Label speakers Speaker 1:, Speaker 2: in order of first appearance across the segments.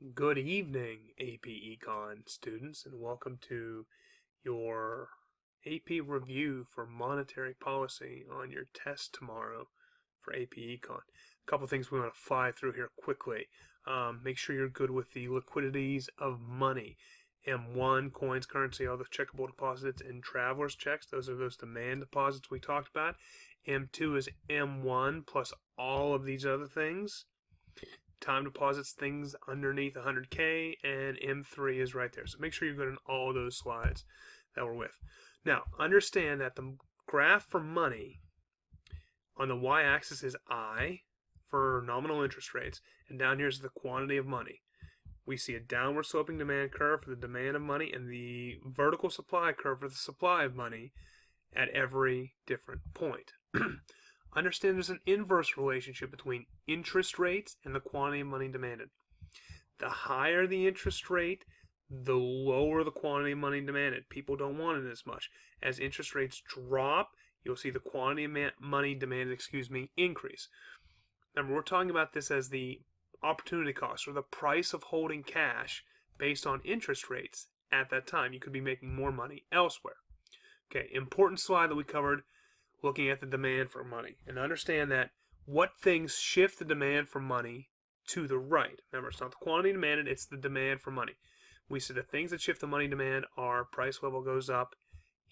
Speaker 1: Good evening, AP Econ students, and welcome to your AP review for monetary policy on your test tomorrow for AP Econ. A couple things we want to fly through here quickly. Make sure you're good with the liquidities of money. M1, coins, currency, all the checkable deposits, and traveler's checks. Those are those demand deposits we talked about. M2 is M1 plus all of these other things. Time deposits, things underneath 100K, and M3 is right there. So make sure you're good in all those slides that we're with. Now, understand that the graph for money on the y-axis is I for nominal interest rates, and down here is the quantity of money. We see a downward sloping demand curve for the demand of money and the vertical supply curve for the supply of money at every different point. Understand there's an inverse relationship between interest rates and the quantity of money demanded. The higher the interest rate, the lower the quantity of money demanded. People don't want it as much. As interest rates drop, you'll see the quantity of money demanded, increase. Remember, we're talking about this as the opportunity cost, or the price of holding cash based on interest rates at that time. You could be making more money elsewhere. Okay, important slide that we covered looking at the demand for money. And understand that what things shift the demand for money to the right. Remember, it's not the quantity demanded, it's the demand for money. We said the things that shift the money demand are price level goes up,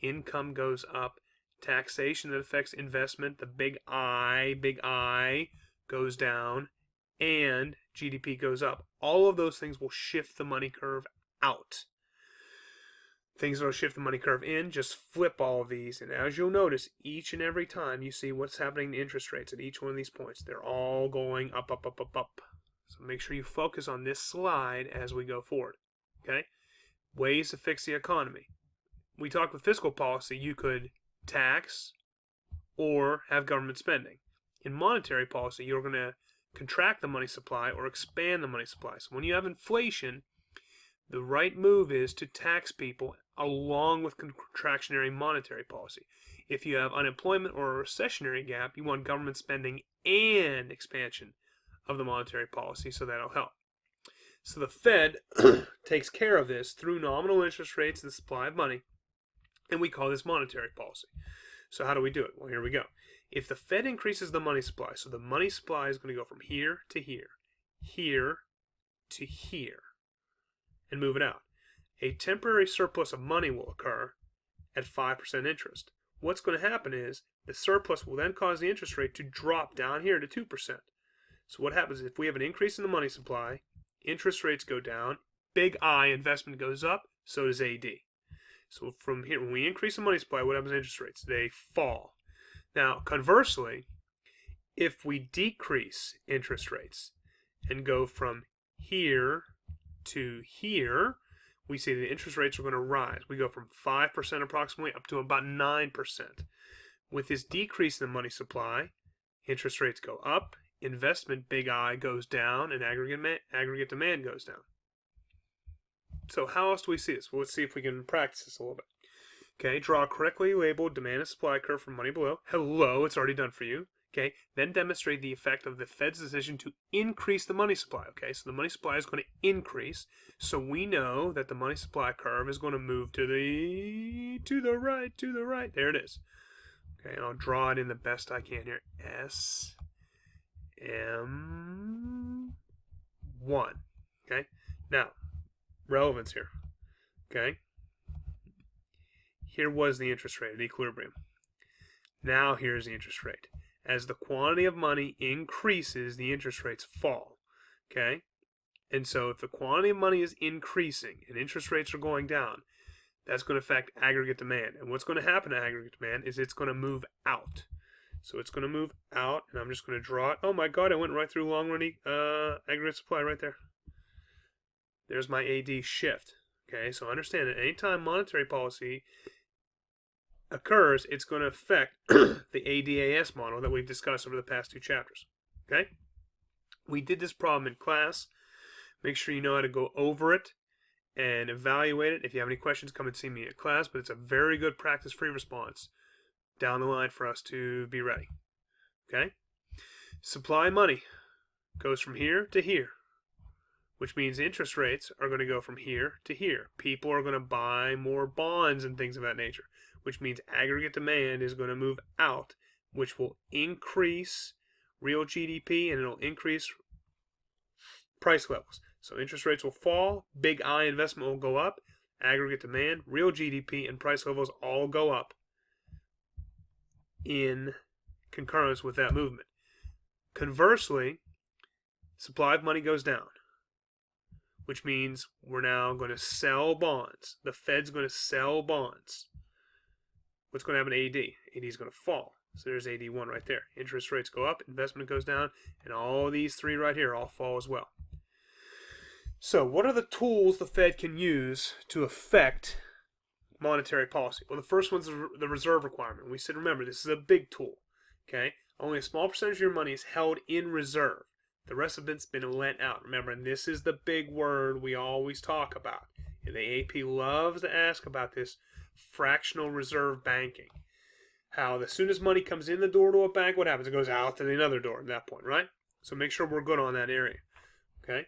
Speaker 1: income goes up, taxation that affects investment, the big I goes down, and GDP goes up. All of those things will shift the money curve out. Things that will shift the money curve in, just flip all of these. And as you'll notice, each and every time you see what's happening to interest rates at each one of these points, they're all going up, up, up, up, up. So make sure you focus on this slide as we go forward. Okay? Ways to fix the economy. We talked with fiscal policy, you could tax or have government spending. In monetary policy, you're going to contract the money supply or expand the money supply. So when you have inflation, the right move is to tax people along with contractionary monetary policy. If you have unemployment or a recessionary gap, you want government spending and expansion of the monetary policy, so that'll help. So the Fed takes care of this through nominal interest rates and the supply of money, and we call this monetary policy. So how do we do it? Well, here we go. If the Fed increases the money supply, so the money supply is going to go from here to here, here to here, and move it out. A temporary surplus of money will occur at 5% interest. What's going to happen is the surplus will then cause the interest rate to drop down here to 2%. So what happens is if we have an increase in the money supply, interest rates go down, big I investment goes up, so does AD. So from here, when we increase the money supply, what happens to interest rates? They fall. Now, conversely, if we decrease interest rates and go from here to here, we see the interest rates are going to rise. We go from 5% approximately up to about 9%. With this decrease in the money supply, interest rates go up, investment, big I, goes down, and aggregate demand goes down. So how else do we see this? Well, let's see if we can practice this a little bit. Okay, draw a correctly labeled demand and supply curve for money below. Hello, it's already done for you. Okay, then demonstrate the effect of the Fed's decision to increase the money supply. Okay, so the money supply is going to increase, so we know that the money supply curve is going to move to the right. There it is. Okay, and I'll draw it in the best I can here. S M 1. Okay, now relevance here. Okay, here was the interest rate at equilibrium. Now here's the interest rate. As the quantity of money increases, the interest rates fall. Okay? And so if the quantity of money is increasing and interest rates are going down, that's going to affect aggregate demand. And what's going to happen to aggregate demand is it's going to move out. So it's going to move out, and I'm just going to draw it. Oh my God, I went right through long-run aggregate supply right there. There's my AD shift. Okay, so understand that anytime monetary policy occurs, it's going to affect the ADAS model that we've discussed over the past 2 chapters. Okay? We did this problem in class. Make sure you know how to go over it and evaluate it. If you have any questions, come and see me at class, but it's a very good practice-free response down the line for us to be ready. Okay? Supply money goes from here to here. which means interest rates are going to go from here to here. People are going to buy more bonds and things of that nature, which means aggregate demand is going to move out, which will increase real GDP and it'll increase price levels. So interest rates will fall, big I investment will go up, aggregate demand, real GDP, and price levels all go up in concurrence with that movement. Conversely, supply of money goes down, which means we're now going to sell bonds. The Fed's going to sell bonds. What's going to happen to AD? AD is going to fall. So there's AD1 right there. Interest rates go up, investment goes down, and all these three right here all fall as well. So what are the tools the Fed can use to affect monetary policy? Well, the first one's the reserve requirement. We said, remember, this is a big tool. Okay? Only a small percentage of your money is held in reserve. The rest of it's been lent out. Remember, and this is the big word we always talk about. And the AP loves to ask about this fractional reserve banking. How as soon as money comes in the door to a bank, what happens? It goes out to another door at that point, right? So make sure we're good on that area. Okay?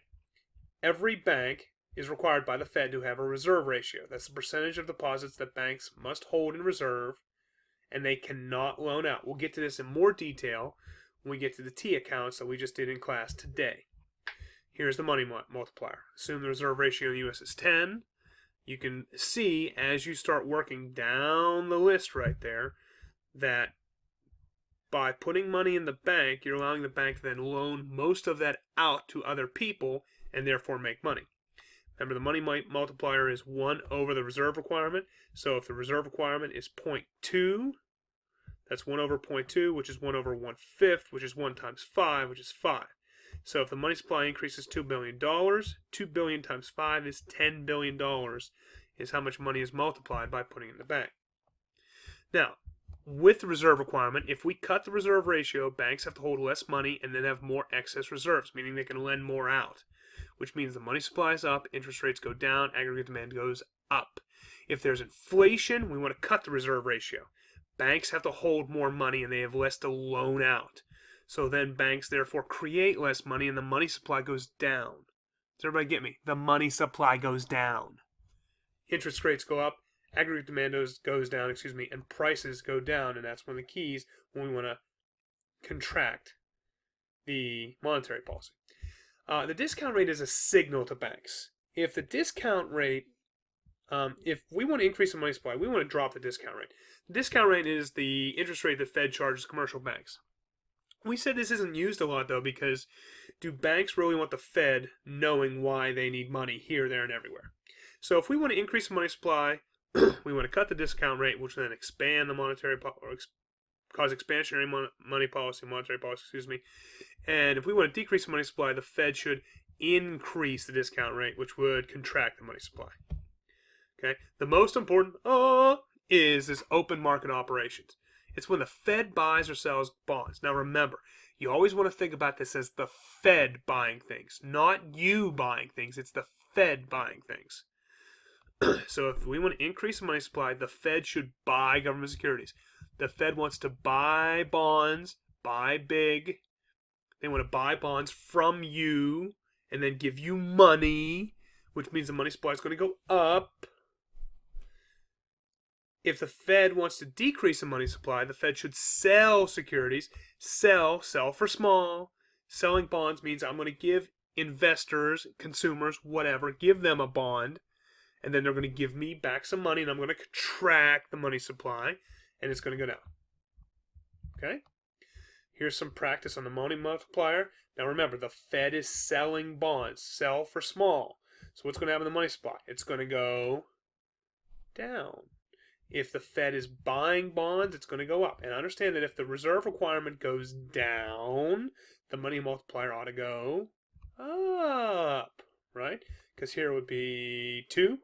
Speaker 1: Every bank is required by the Fed to have a reserve ratio. That's the percentage of deposits that banks must hold in reserve, and they cannot loan out. We'll get to this in more detail when we get to the T accounts that we just did in class today. Here's the money multiplier. Assume the reserve ratio in the U.S. is 10. You can see as you start working down the list right there that by putting money in the bank, you're allowing the bank to then loan most of that out to other people and therefore make money. Remember, the money multiplier is 1 over the reserve requirement. So if the reserve requirement is 0.2, that's 1 over 0.2, which is 1 over 1/5, which is 1 times 5, which is 5. So if the money supply increases $2 billion, $2 billion times 5 is $10 billion is how much money is multiplied by putting it in the bank. Now, with the reserve requirement, if we cut the reserve ratio, banks have to hold less money and then have more excess reserves, meaning they can lend more out, which means the money supply is up, interest rates go down, aggregate demand goes up. If there's inflation, we want to cut the reserve ratio. Banks have to hold more money and they have less to loan out. So then banks therefore create less money and the money supply goes down. Does everybody get me? The money supply goes down. Interest rates go up, aggregate demand goes down, and prices go down, and that's one of the keys when we want to contract the monetary policy. The discount rate is a signal to banks. If the discount rate, if we want to increase the money supply, we want to drop the discount rate. The discount rate is the interest rate the Fed charges commercial banks. We said this isn't used a lot, though, because do banks really want the Fed knowing why they need money here, there, and everywhere? So if we want to increase the money supply, we want to cut the discount rate, which will then expand the monetary cause expansionary monetary policy. And if we want to decrease the money supply, the Fed should increase the discount rate, which would contract the money supply. Okay. The most important is this open market operations. It's when the Fed buys or sells bonds. Now remember, you always want to think about this as the Fed buying things, not you buying things. It's the Fed buying things. So if we want to increase the money supply, the Fed should buy government securities. The Fed wants to buy bonds, buy big. They want to buy bonds from you and then give you money, which means the money supply is going to go up. If the Fed wants to decrease the money supply, the Fed should sell securities. Sell for small. Selling bonds means I'm going to give investors, consumers, whatever, give them a bond, and then they're going to give me back some money, and I'm going to contract the money supply, and it's going to go down. Okay? Here's some practice on the money multiplier. Now remember, the Fed is selling bonds. Sell for small. So what's going to happen to the money supply? It's going to go down. If the Fed is buying bonds, it's going to go up. And understand that if the reserve requirement goes down, the money multiplier ought to go up, right? Because here it would be 2.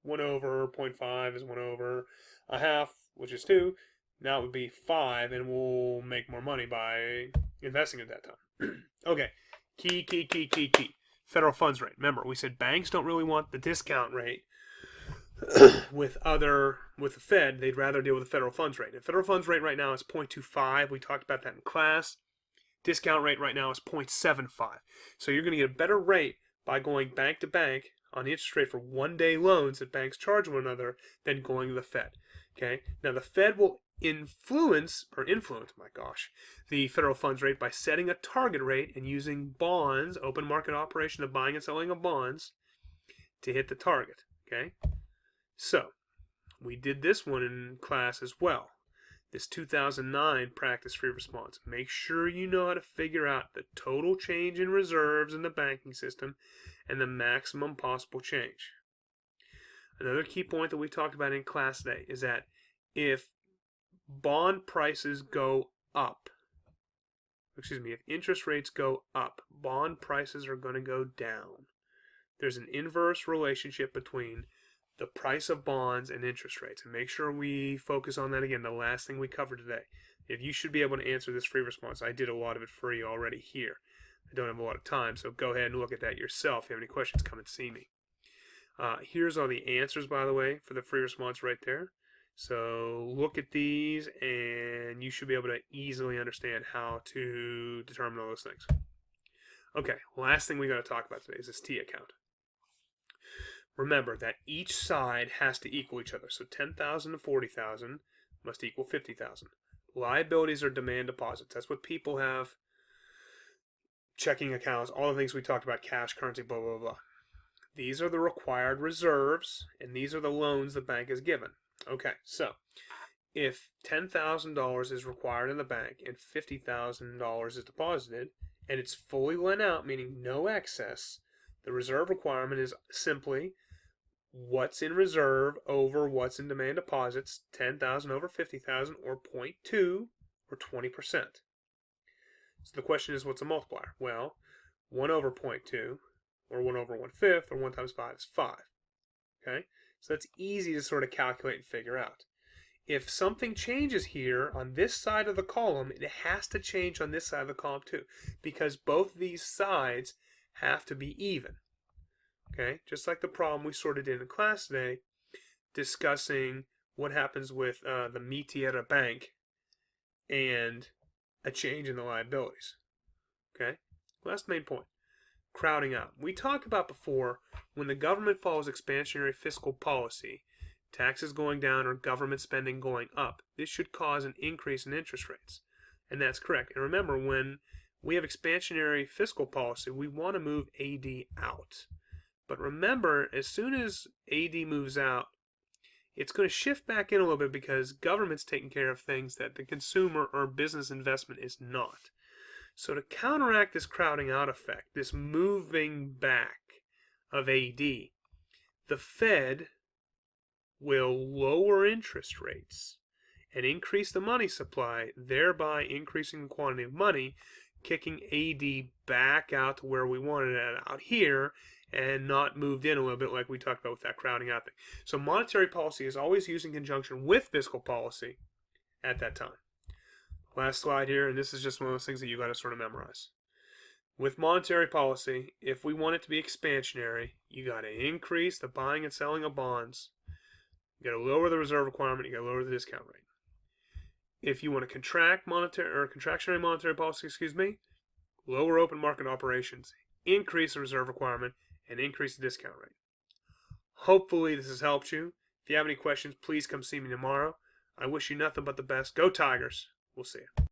Speaker 1: 1 over 0.5 is 1 over a half, which is 2. Now it would be 5, and we'll make more money by investing at that time. Okay, key. Federal funds rate. Remember, we said banks don't really want the discount rate with the Fed. They'd rather deal with the federal funds rate. The federal funds rate right now is 0.25. We talked about that in class. Discount rate right now is 0.75. So you're going to get a better rate by going bank to bank on the interest rate for one-day loans that banks charge one another than going to the Fed. Okay. Now the Fed will influence, my gosh, the federal funds rate by setting a target rate and using bonds, open market operation of buying and selling of bonds, to hit the target. Okay. So we did this one in class as well. This 2009 practice free response. Make sure you know how to figure out the total change in reserves in the banking system and the maximum possible change. Another key point that we talked about in class today is that if bond prices go up, if interest rates go up, bond prices are going to go down. There's an inverse relationship between the price of bonds and interest rates. And make sure we focus on that again, the last thing we covered today. If you should be able to answer this free response, I did a lot of it for you already here. I don't have a lot of time, so go ahead and look at that yourself. If you have any questions, come and see me. Here's all the answers, by the way, for the free response right there. So look at these, and you should be able to easily understand how to determine all those things. Okay, last thing we got to talk about today is this T account. Remember that each side has to equal each other. So 10,000 to 40,000 must equal 50,000. Liabilities are demand deposits. That's what people have. Checking accounts, all the things we talked about, cash, currency, blah, blah, blah. These are the required reserves, and these are the loans the bank has given. Okay, so if $10,000 is required in the bank and $50,000 is deposited, and it's fully lent out, meaning no excess, the reserve requirement is simply what's in reserve over what's in demand deposits, 10,000 over 50,000, or 0.2, or 20%. So the question is, what's a multiplier? Well, 1 over 0.2, or 1 over 1/5, or 1 times 5 is 5. Okay? So that's easy to sort of calculate and figure out. If something changes here on this side of the column, it has to change on this side of the column too, because both these sides have to be even. Okay, just like the problem we sorted in class today, discussing what happens with the métier at a bank and a change in the liabilities. Okay, last main point, crowding out. We talked about before, when the government follows expansionary fiscal policy, taxes going down or government spending going up, this should cause an increase in interest rates. And that's correct. And remember, when we have expansionary fiscal policy, we want to move AD out. But remember, as soon as AD moves out, it's going to shift back in a little bit because government's taking care of things that the consumer or business investment is not. So to counteract this crowding out effect, this moving back of AD, the Fed will lower interest rates and increase the money supply, thereby increasing the quantity of money, kicking AD back out to where we wanted it out here, and not moved in a little bit like we talked about with that crowding out thing. So monetary policy is always used in conjunction with fiscal policy at that time. Last slide here, and this is just one of those things that you got to sort of memorize. With monetary policy, if we want it to be expansionary, you got to increase the buying and selling of bonds. You got to lower the reserve requirement. You got to lower the discount rate. If you want to contract monetary or contractionary monetary policy, lower open market operations, increase the reserve requirement, and increase the discount rate. Hopefully this has helped you. If you have any questions, please come see me tomorrow. I wish you nothing but the best. Go Tigers. We'll see you.